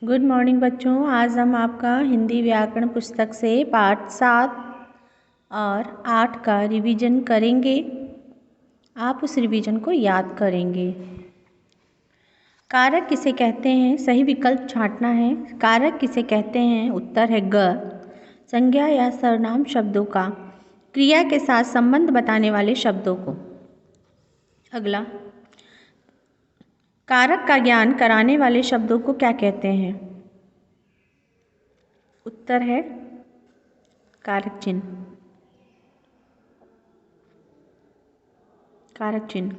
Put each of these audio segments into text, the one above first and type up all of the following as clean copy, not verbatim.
Good morning बच्चों। आज हम आपका हिंदी व्याकरण पुस्तक से पाठ 7 और 8 का रिवीजन करेंगे। आप उस रिवीजन को याद करेंगे। कारक किसे कहते हैं? सही विकल्प छांटना है। कारक किसे कहते हैं? उत्तर है ग। संज्ञा या सर्वनाम शब्दों का क्रिया के साथ संबंध बताने वाले शब्दों को। अगला, कारक का ज्ञान कराने वाले शब्दों को क्या कहते हैं? उत्तर है कारक चिन्ह। कारक चिन्ह।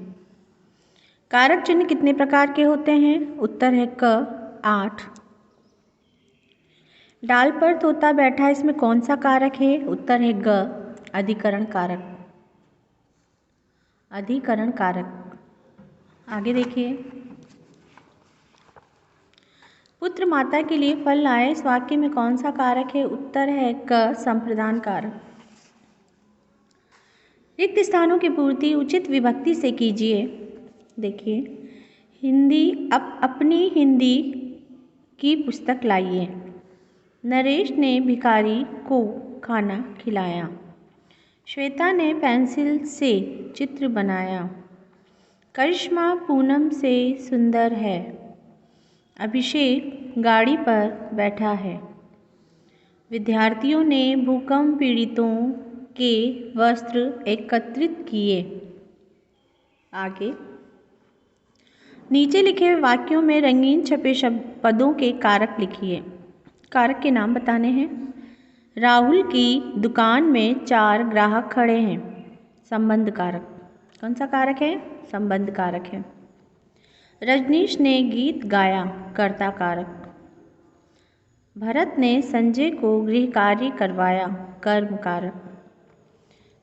कारक चिन्ह कितने प्रकार के होते हैं? उत्तर है क 8। डाल पर तोता बैठा, इसमें कौन सा कारक है? उत्तर है ग अधिकरण कारक। अधिकरण कारक। आगे देखिए, पुत्र माता के लिए फल लाए, इस वाक्य में कौन सा कारक है? उत्तर है क संप्रदान कारक। रिक्त स्थानों की पूर्ति उचित विभक्ति से कीजिए। देखिए, हिंदी अपनी हिंदी की पुस्तक लाइए। नरेश ने भिखारी को खाना खिलाया। श्वेता ने पेंसिल से चित्र बनाया। करिश्मा पूनम से सुंदर है। अभिषेक गाड़ी पर बैठा है। विद्यार्थियों ने भूकंप पीड़ितों के वस्त्र एकत्रित किए। आगे, नीचे लिखे वाक्यों में रंगीन छपे पदों के कारक लिखिए। कारक के नाम बताने हैं। राहुल की दुकान में 4 ग्राहक खड़े हैं। संबंध कारक। कौन सा कारक है? संबंध कारक है। रजनीश ने गीत गाया। कर्ता कारक। भरत ने संजय को गृह कार्य करवाया। कर्म कारक।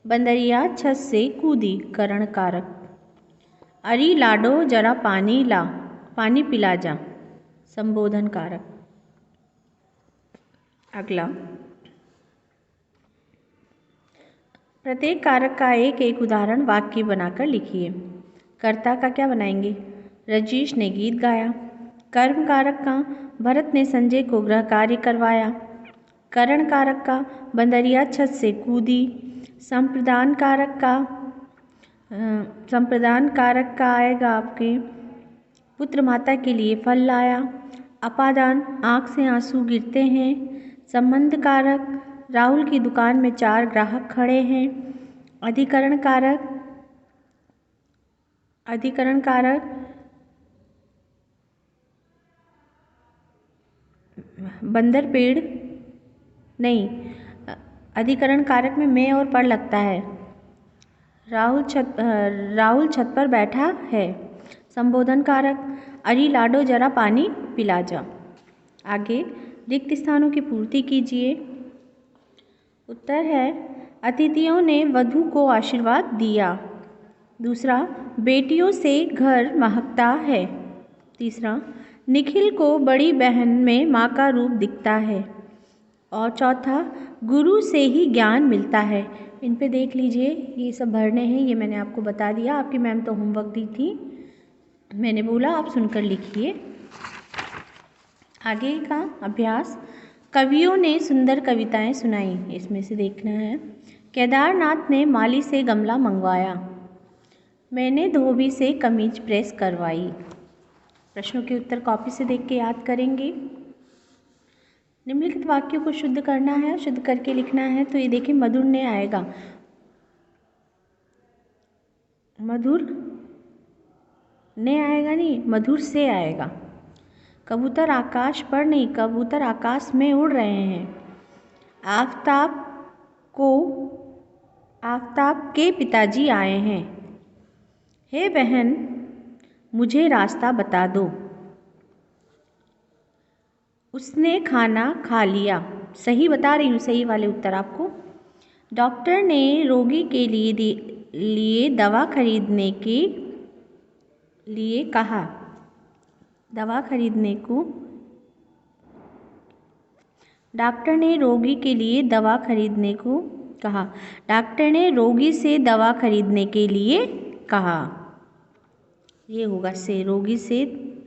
बंदरिया छत से कूदी। करण कारक। अरे लाडो जरा पानी ला, पानी पिला जा। संबोधन कारक। अगला, प्रत्येक कारक का एक एक उदाहरण वाक्य बनाकर लिखिए। कर्ता का क्या बनाएंगे? रजनीश ने गीत गाया। कर्म कारक का भरत ने संजय को गृह कार्य करवाया। करण कारक का बंदरिया छत से कूदी। संप्रदान कारक का आएगा आपके पुत्र माता के लिए फल लाया। अपादान आँख से आंसू गिरते हैं। संबंध कारक राहुल की दुकान में 4 ग्राहक खड़े हैं। अधिकरण कारक बंदर पेड़ नहीं, अधिकरण कारक में मैं और पर लगता है। राहुल छत पर बैठा है। संबोधन कारक अरे लाडो जरा पानी पिला जा। आगे, रिक्त स्थानों की पूर्ति कीजिए। उत्तर है अतिथियों ने वधू को आशीर्वाद दिया। दूसरा, बेटियों से घर महकता है। तीसरा, निखिल को बड़ी बहन में माँ का रूप दिखता है। और चौथा, गुरु से ही ज्ञान मिलता है। इन पे देख लीजिए, ये सब भरने हैं, ये मैंने आपको बता दिया। आपकी मैम तो होमवर्क दी थी, मैंने बोला आप सुनकर लिखिए। आगे का अभ्यास, कवियों ने सुंदर कविताएं सुनाई, इसमें से देखना है। केदारनाथ ने माली से गमला मंगवाया। मैंने धोबी से कमीज प्रेस करवाई। प्रश्नों के उत्तर कॉपी से देख के याद करेंगे। निम्नलिखित वाक्यों को शुद्ध करना है, शुद्ध करके लिखना है। तो ये देखिए, मधुर ने आएगा। मधुर ने आएगा नहीं, मधुर से आएगा। कबूतर आकाश पर नहीं, कबूतर आकाश में उड़ रहे हैं। आफताब के पिताजी आए हैं। हे बहन, मुझे रास्ता बता दो। उसने खाना खा लिया। सही बता रही हूँ, सही वाले उत्तर आपको। डॉक्टर ने रोगी के लिए दवा खरीदने के लिए कहा। दवा खरीदने को, डॉक्टर ने रोगी के लिए दवा खरीदने को कहा। डॉक्टर ने रोगी से दवा खरीदने के लिए कहा। ये होगा से, रोगी से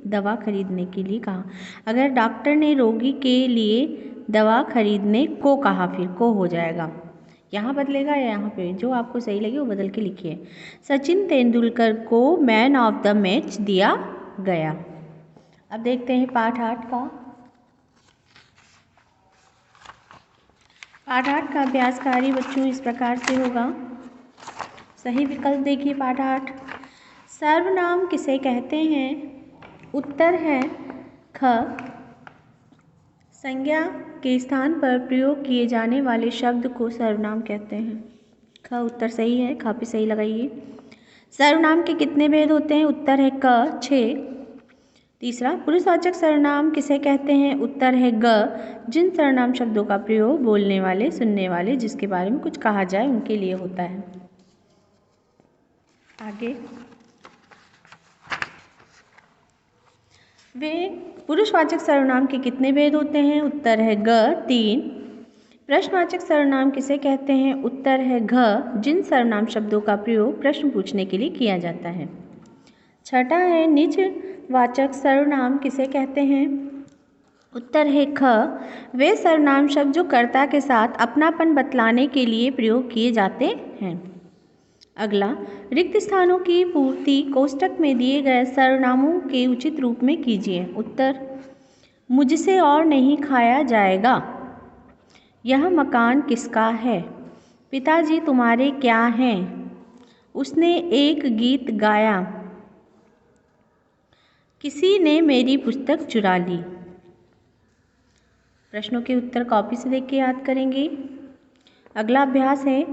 दवा खरीदने के लिए कहा। अगर डॉक्टर ने रोगी के लिए दवा खरीदने को कहा, फिर को हो जाएगा। यहाँ बदलेगा या यहाँ पे, जो आपको सही लगे वो बदल के लिखिए। सचिन तेंदुलकर को मैन ऑफ द मैच दिया गया। अब देखते हैं पाठ 8 का। पाठ 8 का अभ्यास कार्य बच्चों इस प्रकार से होगा। सही विकल्प देखिए। पाठ 8, सर्वनाम किसे कहते हैं? उत्तर है ख। संज्ञा के स्थान पर प्रयोग किए जाने वाले शब्द को सर्वनाम कहते हैं। ख उत्तर सही है, ख पे सही लगाइए। सर्वनाम के कितने भेद होते हैं? उत्तर है क 6। तीसरा, पुरुषवाचक सर्वनाम किसे कहते हैं? उत्तर है ग। जिन सर्वनाम शब्दों का प्रयोग बोलने वाले, सुनने वाले, जिसके बारे में कुछ कहा जाए उनके लिए होता है। आगे, वे पुरुषवाचक सर्वनाम के कितने भेद होते हैं? उत्तर है ग 3। प्रश्नवाचक सर्वनाम किसे कहते हैं? उत्तर है घ। जिन सर्वनाम शब्दों का प्रयोग प्रश्न पूछने के लिए किया जाता है। छठा है, निजवाचक सर्वनाम किसे कहते हैं? उत्तर है ख। वे सर्वनाम शब्द जो कर्ता के साथ अपनापन बतलाने के लिए प्रयोग किए जाते हैं। अगला, रिक्त स्थानों की पूर्ति कोष्ठक में दिए गए सर्वनामों के उचित रूप में कीजिए। उत्तर, मुझसे और नहीं खाया जाएगा। यह मकान किसका है? पिताजी तुम्हारे क्या हैं? उसने एक गीत गाया। किसी ने मेरी पुस्तक चुरा ली। प्रश्नों के उत्तर कॉपी से देख के याद करेंगे। अगला अभ्यास है,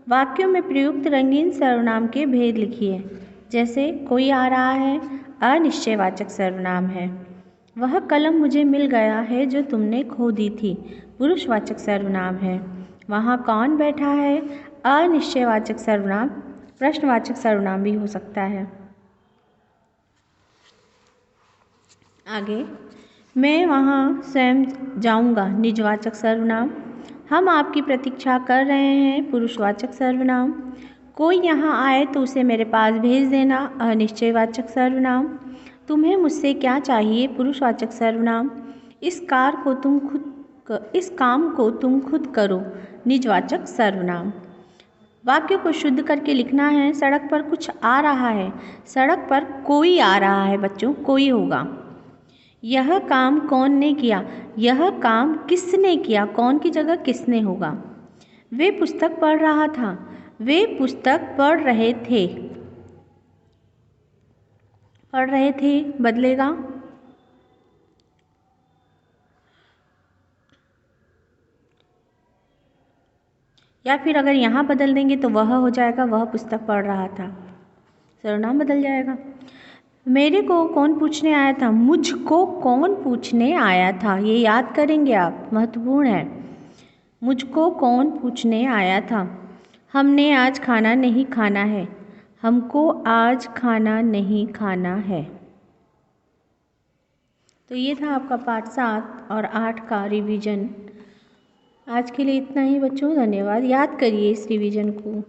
वाक्यों में प्रयुक्त रंगीन सर्वनाम के भेद लिखिए। जैसे, कोई आ रहा है, अनिश्चयवाचक सर्वनाम है। वह कलम मुझे मिल गया है जो तुमने खो दी थी, पुरुषवाचक सर्वनाम है। वहाँ कौन बैठा है, अनिश्चयवाचक सर्वनाम, प्रश्नवाचक सर्वनाम भी हो सकता है। आगे, मैं वहाँ स्वयं जाऊँगा, निजवाचक सर्वनाम। हम आपकी प्रतीक्षा कर रहे हैं, पुरुषवाचक सर्वनाम। कोई यहाँ आए तो उसे मेरे पास भेज देना, अनिश्चयवाचक सर्वनाम। तुम्हें मुझसे क्या चाहिए, पुरुषवाचक सर्वनाम। इस काम को तुम खुद करो, निजवाचक सर्वनाम। वाक्य को शुद्ध करके लिखना है। सड़क पर कुछ आ रहा है, सड़क पर कोई आ रहा है बच्चों, कोई होगा। यह काम कौन ने किया, यह काम किसने किया, कौन की जगह किसने होगा। वे पुस्तक पढ़ रहा था, वे पुस्तक पढ़ रहे थे, पढ़ रहे थे बदलेगा। या फिर अगर यहाँ बदल देंगे तो वह हो जाएगा, वह पुस्तक पढ़ रहा था, सर्वनाम बदल जाएगा। मेरे को कौन पूछने आया था, मुझको कौन पूछने आया था, ये याद करेंगे आप, महत्वपूर्ण है। मुझको कौन पूछने आया था। हमने आज खाना नहीं खाना है, हमको आज खाना नहीं खाना है। तो ये था आपका पाठ 7 और 8 का रिवीजन। आज के लिए इतना ही बच्चों, धन्यवाद। याद करिए इस रिवीजन को।